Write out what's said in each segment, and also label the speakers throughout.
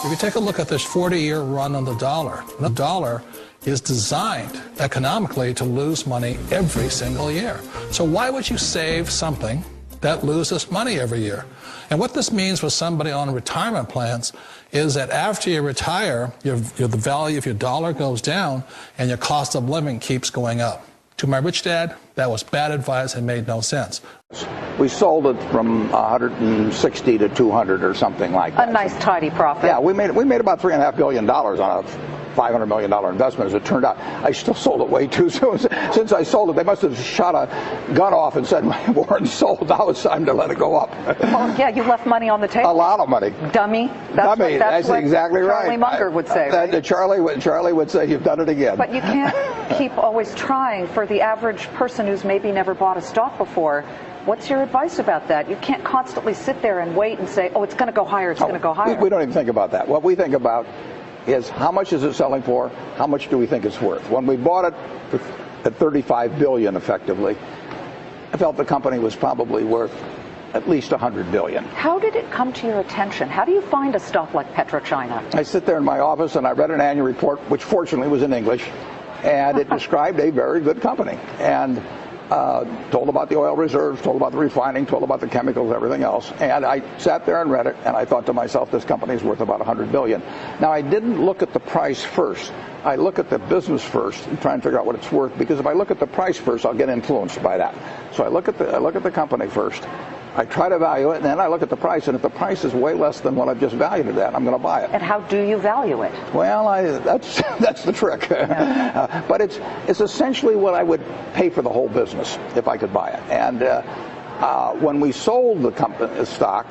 Speaker 1: If you take a look at this 40-year run on the dollar is designed economically to lose money every single year. So why would you save something that loses money every year? And what this means for somebody on retirement plans is that after you retire, the value of your dollar goes down and your cost of living keeps going up. To my rich dad, that was bad advice and made no sense.
Speaker 2: We sold it from 160 to 200 or something like that.
Speaker 3: A nice tidy profit.
Speaker 2: Yeah, we made about $3.5 billion on a $500 million investment, as it turned out. I still sold it way too soon. Since I sold it, they must have shot a gun off and said, Warren's sold, now it's time to let it go up.
Speaker 3: Well, yeah, you left money on the table.
Speaker 2: A lot of money.
Speaker 3: Dummy.
Speaker 2: That's what
Speaker 3: exactly
Speaker 2: right.
Speaker 3: Charlie Munger would say. Right?
Speaker 2: Charlie would say, you've done it again.
Speaker 3: But you can't keep always trying. For the average person who's maybe never bought a stock before, what's your advice about that? You can't constantly sit there and wait and say, oh, it's going to go higher, it's going to go higher.
Speaker 2: We don't even think about that. What we think about is how much is it selling for, how much do we think it's worth. When we bought it at $35 billion effectively, I felt the company was probably worth at least $100 billion.
Speaker 3: How did it come to your attention? How do you find a stock like PetroChina?
Speaker 2: I sit there in my office and I read an annual report, which fortunately was in English, and it described a very good company. And told about the oil reserves, told about the refining, told about the chemicals, everything else. And I sat there and read it, and I thought to myself, this company is worth about $100 billion. Now, I didn't look at the price first. I look at the business first and try and figure out what it's worth, because if I look at the price first, I'll get influenced by that. So I look at the company first. I try to value it, and then I look at the price, and if the price is way less than what I've just valued it at, I'm going to buy it.
Speaker 3: And how do you value it?
Speaker 2: Well, that's the trick. Yeah. But it's essentially what I would pay for the whole business if I could buy it. And when we sold the stock,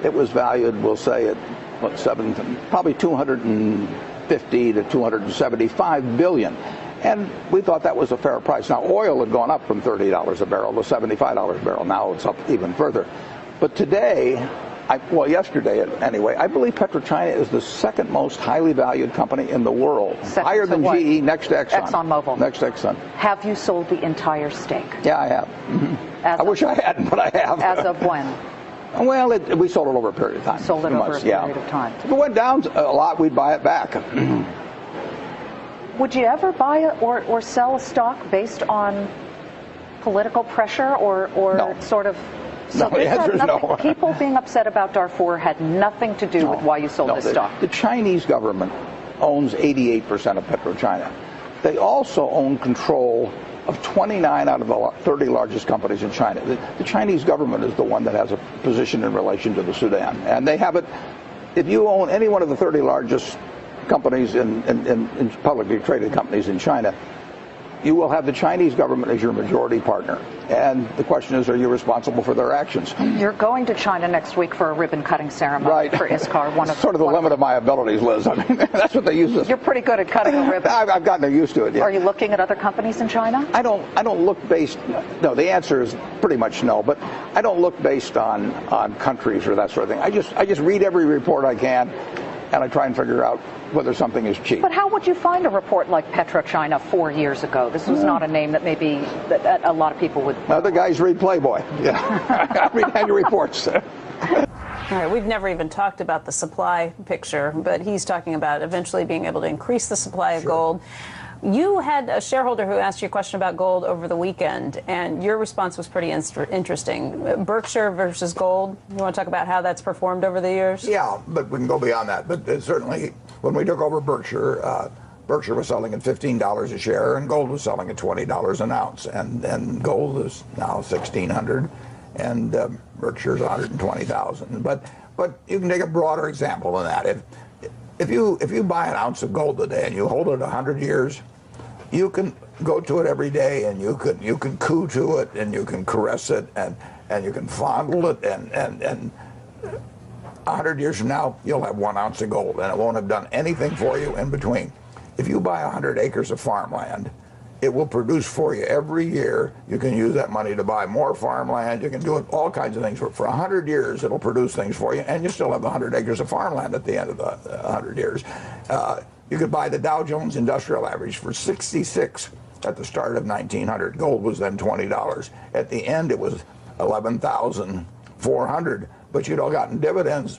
Speaker 2: it was valued, we'll say, at probably 250 to 275 billion. And we thought that was a fair price. Now, oil had gone up from $30 a barrel to $75 a barrel. Now it's up even further. But today, yesterday anyway, I believe PetroChina is the second most highly valued company in the world. Higher than GE, next to Exxon.
Speaker 3: ExxonMobil.
Speaker 2: Next to Exxon.
Speaker 3: Have you sold the entire stake?
Speaker 2: Yeah, I have. Mm-hmm. I wish I hadn't, but I have.
Speaker 3: As of when?
Speaker 2: Well, we sold it over a period of time.
Speaker 3: Sold it over a period of time.
Speaker 2: If it went down a lot, we'd buy it back.
Speaker 3: Would you ever buy or sell a stock based on political pressure or
Speaker 2: no.
Speaker 3: sort of?
Speaker 2: So no, the answer is no.
Speaker 3: People being upset about Darfur had nothing to do with why you sold this stock.
Speaker 2: The Chinese government owns 88% of PetroChina. They also own control of 29 out of the 30 largest companies in China. The Chinese government is the one that has a position in relation to the Sudan. And they have it, if you own any one of the 30 largest companies in publicly traded companies in China, you will have the Chinese government as your majority partner. And the question is, are you responsible for their actions?
Speaker 3: You're going to China next week for a ribbon-cutting ceremony for ISCAR.
Speaker 2: Sort of the limit of my abilities, Liz. I mean, that's what they use this.
Speaker 3: You're pretty good at cutting a ribbon.
Speaker 2: I've gotten used to it, yeah.
Speaker 3: Are you looking at other companies in China?
Speaker 2: I don't look based, no, the answer is pretty much no, but I don't look based on countries or that sort of thing. I just read every report I can, and I try and figure out whether something is cheap.
Speaker 3: But how would you find a report like PetroChina 4 years ago? This was not a name that maybe that a lot of people would.
Speaker 2: Other guys read Playboy. Yeah, I read annual reports.
Speaker 4: All right, we've never even talked about the supply picture, but he's talking about eventually being able to increase the supply of gold. You had a shareholder who asked you a question about gold over the weekend, and your response was pretty interesting. Berkshire versus gold. You want to talk about how that's performed over the years?
Speaker 5: Yeah, but we can go beyond that. But certainly, when we took over Berkshire, Berkshire was selling at $15 a share, and gold was selling at $20 an ounce. And gold is now $1,600, and Berkshire's $120,000. But you can take a broader example than that. If you buy an ounce of gold today and you hold it 100 years, you can go to it every day and you can coo to it and you can caress it and you can fondle it and 100 years from now you'll have 1 ounce of gold and it won't have done anything for you in between. If you buy 100 acres of farmland, it will produce for you every year. You can use that money to buy more farmland. You can do it all kinds of things. For 100 years, it'll produce things for you, and you still have 100 acres of farmland at the end of the 100 years. You could buy the Dow Jones Industrial Average for 66 at the start of 1900. Gold was then $20. At the end, it was 11,400. But you'd all gotten dividends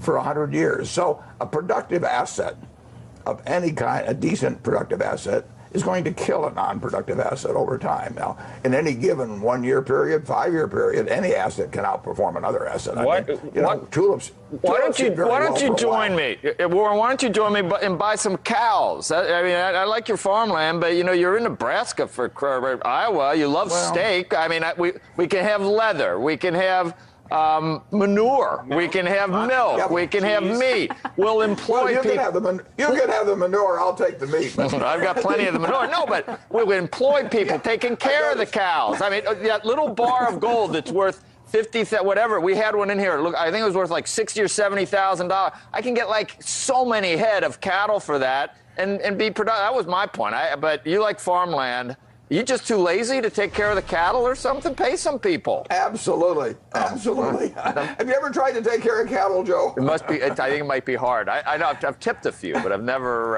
Speaker 5: for 100 years. So a productive asset of any kind, a decent productive asset, is going to kill a non-productive asset over time. Now, in any given 1 year period, 5 year period, any asset can outperform another asset. Tulips.
Speaker 6: Why don't you join me, Warren? Why don't you join me and buy some cows? I mean, I like your farmland, but you're in Nebraska for Iowa. You love steak. I mean, we can have leather. We can have manure. We can have milk.
Speaker 5: Yep.
Speaker 6: We can have meat. We'll employ
Speaker 5: you
Speaker 6: people.
Speaker 5: You can have the manure. I'll take the meat.
Speaker 6: I've got plenty of the manure. No, but we'll employ people taking care of the cows. I mean, that little bar of gold that's worth 50, whatever. We had one in here. Look, I think it was worth like $60,000 or $70,000. I can get like so many head of cattle for that and be productive. That was my point. But you like farmland. You just too lazy to take care of the cattle or something? Pay some people.
Speaker 5: Absolutely. Have you ever tried to take care of cattle, Joe?
Speaker 6: It must be. I think it might be hard. I know I've tipped a few, but I've never.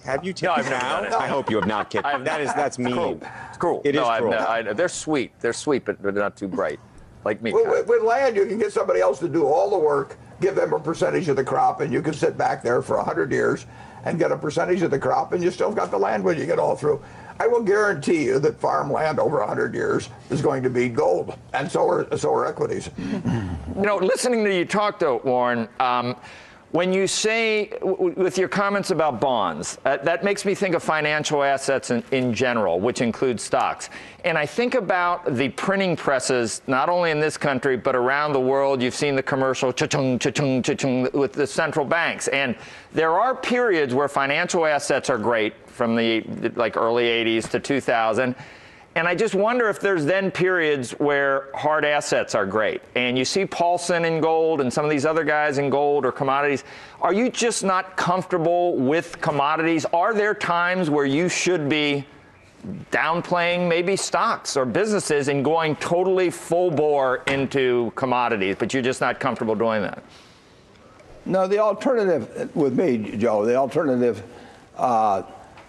Speaker 7: Have you tipped now? I hope you have not tipped. That's mean.
Speaker 6: It's cruel.
Speaker 7: It is cruel.
Speaker 6: They're sweet. They're sweet, but they're not too bright. Like me.
Speaker 5: With land, you can get somebody else to do all the work, give them a percentage of the crop, and you can sit back there for 100 years and get a percentage of the crop, and you still got the land when you get all through. I will guarantee you that farmland over 100 years is going to be gold, and so are equities.
Speaker 6: Listening to you talk, though, Warren, when you say, with your comments about bonds, that makes me think of financial assets in general, which includes stocks. And I think about the printing presses, not only in this country, but around the world. You've seen the commercial cha-chung, cha-chung, cha-chung with the central banks. And there are periods where financial assets are great, from the early 80s to 2000. And I just wonder if there's then periods where hard assets are great. And you see Paulson in gold and some of these other guys in gold or commodities. Are you just not comfortable with commodities? Are there times where you should be downplaying maybe stocks or businesses and going totally full bore into commodities, but you're just not comfortable doing that?
Speaker 2: No, the alternative with me, Joe, the alternative,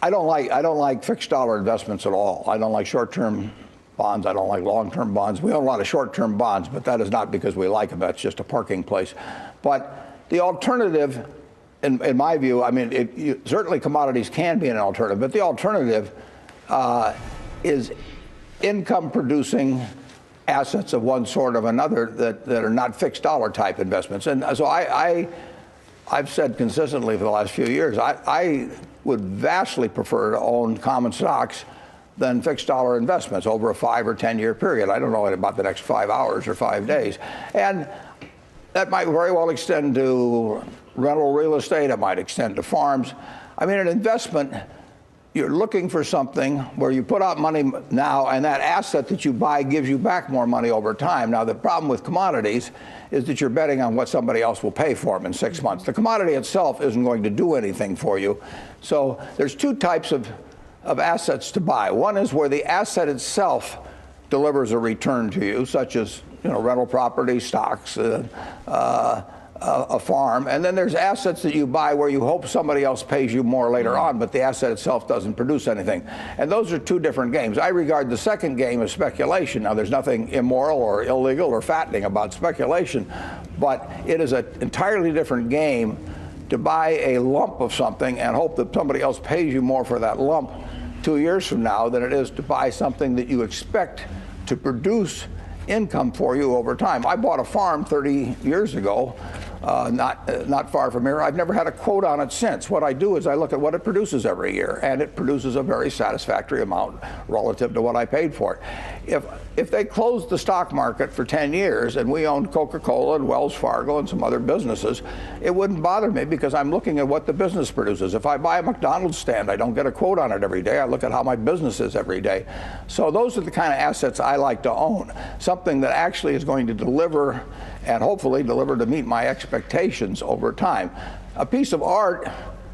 Speaker 2: I don't like fixed dollar investments at all. I don't like short-term bonds. I don't like long-term bonds. We own a lot of short-term bonds, but that is not because we like them. That's just a parking place. But the alternative, in my view, I mean, certainly commodities can be an alternative, but the alternative is income-producing assets of one sort or another that are not fixed dollar type investments. And so I've said consistently for the last few years, I would vastly prefer to own common stocks than fixed dollar investments over a 5 or 10 year period. I don't know about the next 5 hours or 5 days. And that might very well extend to rental real estate. It might extend to farms. I mean, an investment, you're looking for something where you put out money now and that asset that you buy gives you back more money over time. Now, the problem with commodities is that you're betting on what somebody else will pay for them in 6 months. The commodity itself isn't going to do anything for you. So there's two types of assets to buy. One is where the asset itself delivers a return to you, such as rental property, stocks, a farm. And then there's assets that you buy where you hope somebody else pays you more later on, but the asset itself doesn't produce anything. And those are two different games. I regard the second game as speculation. Now, there's nothing immoral or illegal or fattening about speculation, but it is an entirely different game to buy a lump of something and hope that somebody else pays you more for that lump 2 years from now than it is to buy something that you expect to produce income for you over time. I bought a farm 30 years ago, not far from here. I've never had a quote on it since. What I do is I look at what it produces every year, and it produces a very satisfactory amount relative to what I paid for it. If they closed the stock market for 10 years and we owned Coca-Cola and Wells Fargo and some other businesses, it wouldn't bother me because I'm looking at what the business produces. If I buy a McDonald's stand, I don't get a quote on it every day. I look at how my business is every day. So those are the kind of assets I like to own. Something that actually is going to deliver and hopefully deliver to meet my expectations over time. A piece of art,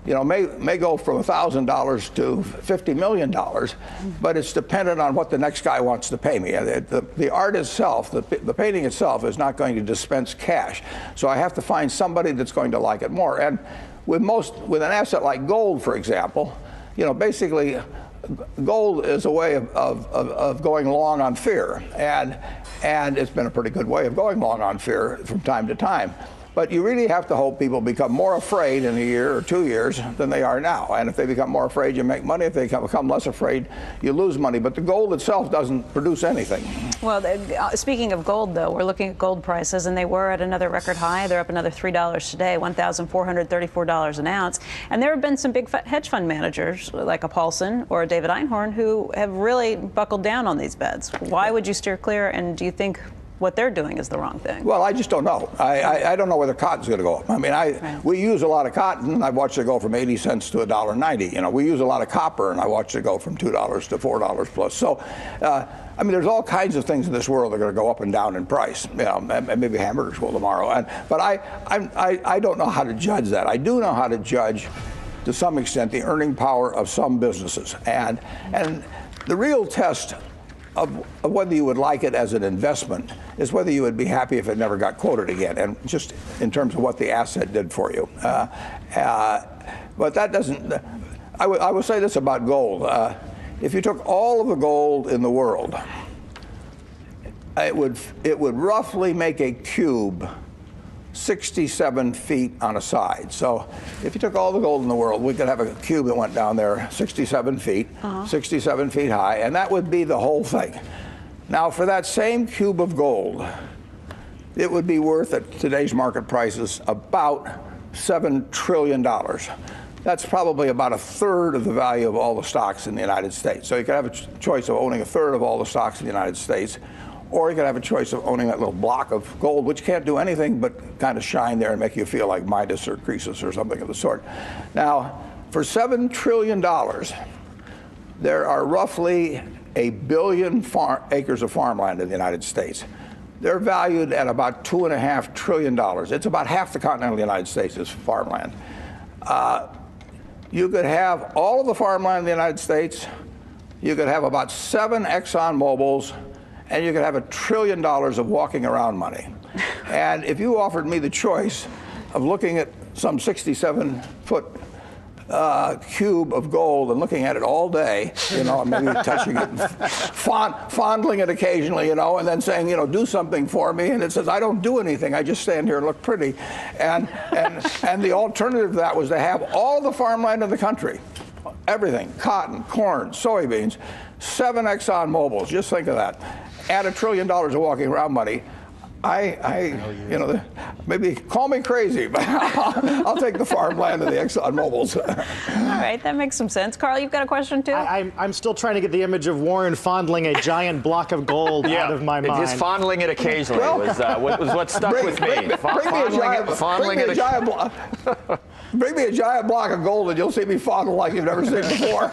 Speaker 2: may go from $1,000 to $50 million, but it's dependent on what the next guy wants to pay me. The art itself, the painting itself, is not going to dispense cash. So I have to find somebody that's going to like it more. And with an asset like gold, for example, basically gold is a way of going long on fear, and it's been a pretty good way of going long on fear from time to time. But you really have to hope people become more afraid in a year or 2 years than they are now. And if they become more afraid, you make money. If they become less afraid, you lose money. But the gold itself doesn't produce anything.
Speaker 4: Well, speaking of gold, though, we're looking at gold prices, and they were at another record high. They're up another $3 today, $1,434 an ounce. And there have been some big hedge fund managers, like a Paulson or a David Einhorn, who have really buckled down on these bets. Why would you steer clear, and do you think what they're doing is the wrong thing?
Speaker 2: Well, I just don't know. I don't know whether cotton's going to go up. I mean, we use a lot of cotton, and I've watched it go from 80 cents to $1.90. You know, we use a lot of copper, and I watched it go from $2 to $4 plus. So, I mean, there's all kinds of things in this world that are going to go up and down in price. You know, and maybe hamburgers will tomorrow. But I don't know how to judge that. I do know how to judge, to some extent, the earning power of some businesses. And the real test of whether you would like it as an investment is whether you would be happy if it never got quoted again, and just in terms of what the asset did for you. But that doesn't. I would say this about gold. If you took all of the gold in the world, it would roughly make a cube 67 feet on a side. So if you took all the gold in the world, we could have a cube that went down there 67 feet, 67 feet high, and that would be the whole thing. Now, for that same cube of gold, it would be worth, at today's market prices, about $7 trillion. That's probably about a third of the value of all the stocks in the United States. So you could have a choice of owning a third of all the stocks in the United States, or you could have a choice of owning that little block of gold, which can't do anything but kind of shine there and make you feel like Midas or Croesus or something of the sort. Now, for $7 trillion, there are roughly 1 billion acres of farmland in the United States. They're valued at about $2.5 trillion. It's about half the continental United States is farmland. You could have all of the farmland in the United States. You could have about 7 Exxon Mobils, and you could have $1 trillion of walking around money. And if you offered me the choice of looking at some 67-foot cube of gold and looking at it all day, you know, maybe touching it, and fondling it occasionally, you know, and then saying, you know, do something for me, and it says, I don't do anything, I just stand here and look pretty. And the alternative to that was to have all the farmland in the country, everything, cotton, corn, soybeans, 7 Exxon Mobils, just think of that. Add $1 trillion of walking around money. You know, maybe call me crazy, but I'll take the farmland and the Exxon Mobils.
Speaker 4: All right, that makes some sense. Carl, you've got a question too?
Speaker 8: I'm still trying to get the image of Warren fondling a giant block of gold out of my mind.
Speaker 6: Just fondling it occasionally was what stuck with me.
Speaker 2: Bring me a giant block of gold and you'll see me fondle like you've never seen before.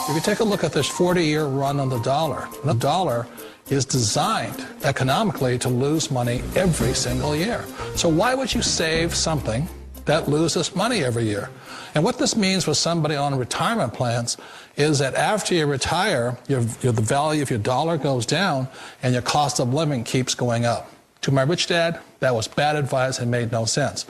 Speaker 1: If you take a look at this 40-year run on the dollar is designed economically to lose money every single year. So why would you save something that loses money every year? And what this means for somebody on retirement plans is that after you retire, the value of your dollar goes down and your cost of living keeps going up. To my rich dad, that was bad advice and made no sense.